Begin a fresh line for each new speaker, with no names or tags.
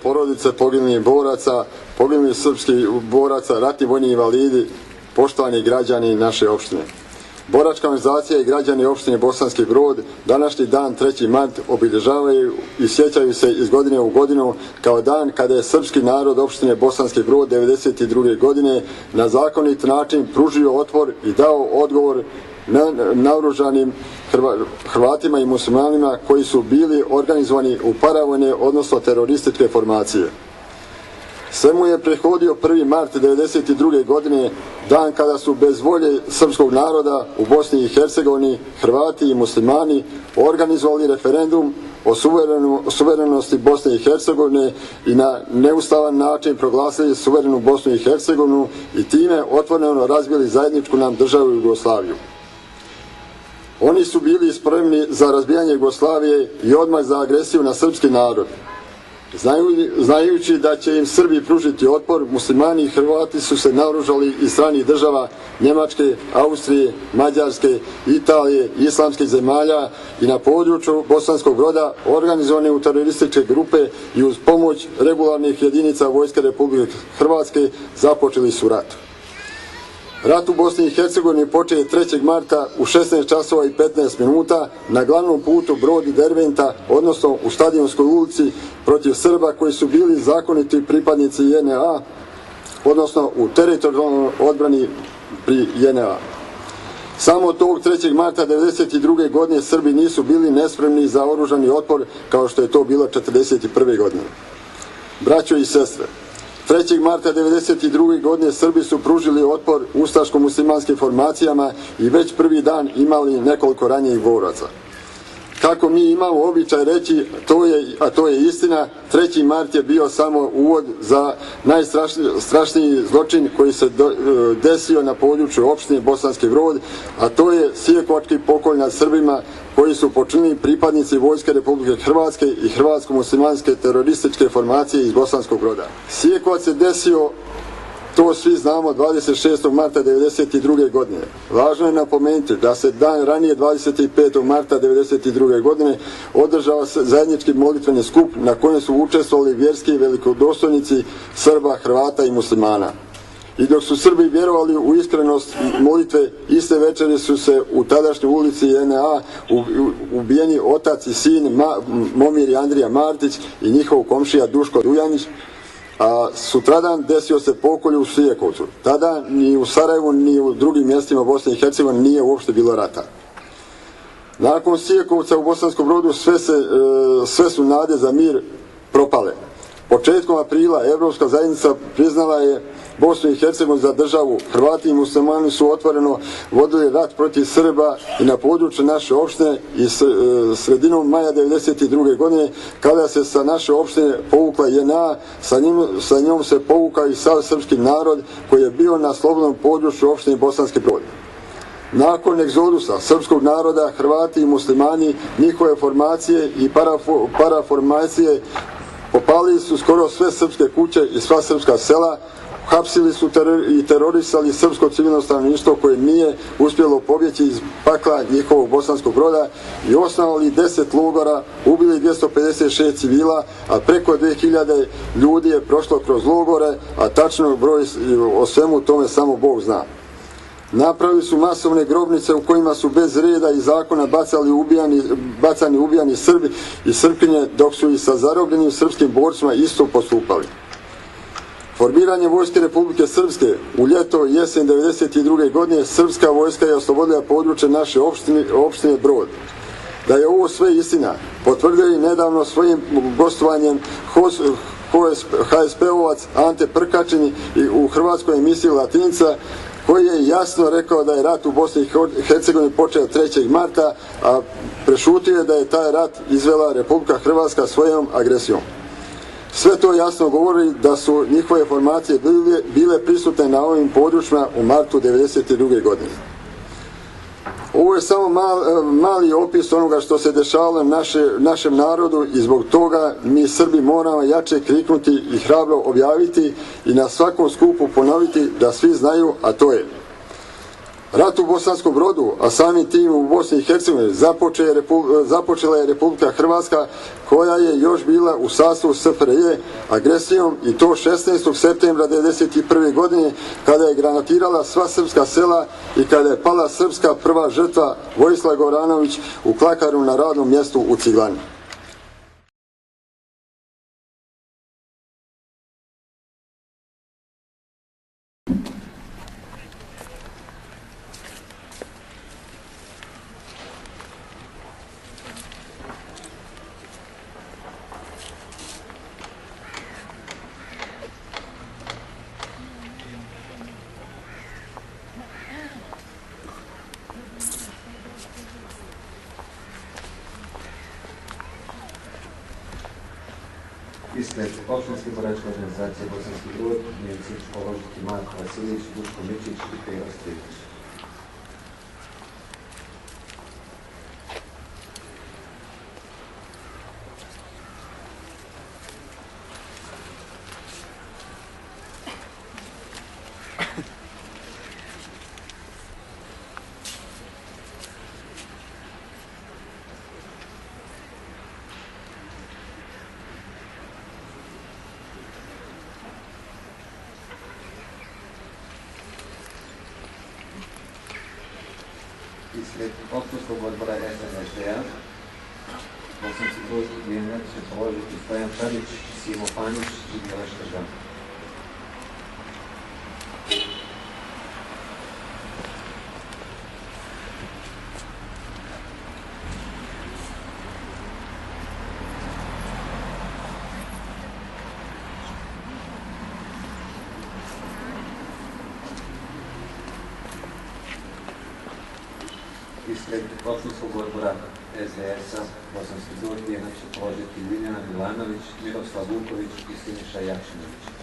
porodice poginulih boraca, poginulih srpskih boraca, ratni vojni invalidi, poštovani građani naše opštine. Boračka organizacija i građani opštine Bosanski Brod današnji dan 3. mart obilježavaju i sjećaju se iz godine u godinu kao dan kada je srpski narod opštine Bosanski Brod 1992. godine na zakonit način pružio otpor i dao odgovor naoružanim Hrvatima i muslimanima koji su bili organizovani u paravojne, odnosno terorističke formacije. Svemu je prethodio 1. mart 1992. godine, dan kada su bez volje srpskog naroda u Bosni i Hercegovini Hrvati i muslimani organizovali referendum o suverenosti Bosne i Hercegovine i na neustavan način proglasili suverenu Bosnu i Hercegovinu i time otvoreno razbili zajedničku nam državu Jugoslaviju. Oni su bili spremni za razbijanje Jugoslavije i odmah za agresiju na srpski narod. Znajući da će im Srbi pružiti otpor, muslimani i Hrvati su se naoružali iz stranih država Njemačke, Austrije, Mađarske, Italije, islamskih zemalja i na području Bosanskog Broda organizovane u terorističke grupe i uz pomoć regularnih jedinica Vojske Republike Hrvatske započeli su rat. Rat u Bosni i Hercegovini počeo je 3. marta u 16 časova i 15 minuta na glavnom putu Brod i Derventa, odnosno u Stadionskoj ulici, protiv Srba koji su bili zakoniti pripadnici JNA, odnosno u teritorijalnoj odbrani pri JNA. Samo tog 3. marta 1992. godine Srbi nisu bili nespremni za oružani otpor kao što je to bilo 1941. godine. Braćo i sestre, 3. marta 1992. godine Srbi su pružili otpor ustaško-muslimanskim formacijama i već prvi dan imali nekoliko ranjenih boraca. Kako mi imamo običaj reći, a to je istina, 3. mart je bio samo uvod za najstrašniji zločin koji se desio na području opštine Bosanski Brod, a to je sijekovački pokolj nad Srbima koji su počinili pripadnici Vojske Republike Hrvatske i hrvatsko-muslimanske terorističke formacije iz Bosanskog Broda. Sijekovac se desio, to svi znamo, 26. marta 1992. godine. Važno je napomenuti da se dan ranije, 25. marta 1992. godine, održao se zajednički molitveni skup na kojem su učestvovali vjerski velikodostojnici Srba, Hrvata i muslimana. I dok su Srbi vjerovali u iskrenost molitve, iste večeri su se u tadašnjoj ulici JNA ubijeni otac i sin Momir i Andrija Martić i njihov komšija Duško Dujanić, a sutradan desio se pokolj u Sijekovcu. Tada ni u Sarajevu ni u drugim mjestima Bosne i Hercegovine nije uopšte bilo rata. Nakon Sijekovca u Bosanskom Brodu sve su nade za mir propale. Početkom aprila Evropska zajednica priznala je Bosnu i Hercegovinu za državu. Hrvati i muslimani su otvoreno vodili rat protiv Srba i na području naše opštine i sredinom maja 1992. godine kada se sa naše opštine povukla JNA, sa njom se povukao i sav srpski narod koji je bio na slobodnom području opštine Bosanski Brod. Nakon egzodusa srpskog naroda, Hrvati i muslimani, njihove formacije i paraformacije popalili su skoro sve srpske kuće i sva srpska sela, hapsili su i terorisali srpsko civilno stanovništvo koje nije uspjelo pobjeći iz pakla njihovog Bosanskog Broda i osnovali 10 logora, ubili 256 civila, a preko 2000 ljudi je prošlo kroz logore, a tačno broj o svemu tome samo Bog zna. Napravili su masovne grobnice u kojima su bez reda i zakona bacani ubijani Srbi i Srpkinje, dok su i sa zarobljenim srpskim borcima isto postupali. Formiranje Vojske Republike Srpske u ljeto i jesen 1992. godine srpska vojska je oslobodila područje naše opštine Brod. Da je ovo sve istina, potvrdio je nedavno svojim gostovanjem HSP-ovac Ante Prkačin u hrvatskoj emisiji Latinica, koji je jasno rekao da je rat u Bosni i Hercegovini počeo 3. marta, a prešutio je da je taj rat izvela Republika Hrvatska svojom agresijom. Sve to jasno govori da su njihove formacije bile prisutne na ovim područjima u martu 1992. godine. Ovo je samo mali opis onoga što se dešavalo našem narodu i zbog toga mi Srbi moramo jače kriknuti i hrabro objaviti i na svakom skupu ponoviti da svi znaju, a to je: Rat u Bosanskom Brodu, a samim tim u Bosni i Hercegovini započela je Republika Hrvatska, koja je još bila u sastavu SFRJ agresijom, i to 16. septembra 1991. godine, kada je granatirala sva srpska sela i kada je pala srpska prva žrtva Vojislav Goranović u Klakaru na radnom mjestu u Ciglani.
Ispred opštinske boračke organizacije Bosanski Brod, Njemci položiti Marko Vasilić, Duško Mičić i Pero Strivić. Ispred opštinskog odbora SNSD-a Bosanski Brod Vijenac će položiti Stojan Tadić, Simo Panić i Miloš Tržan. Ispred opštinskog odbora SDS-a Bosanski Brod Vijenac će položiti Ljiljana Milanović, Miroslav Vuković i Siniša Jakšinović.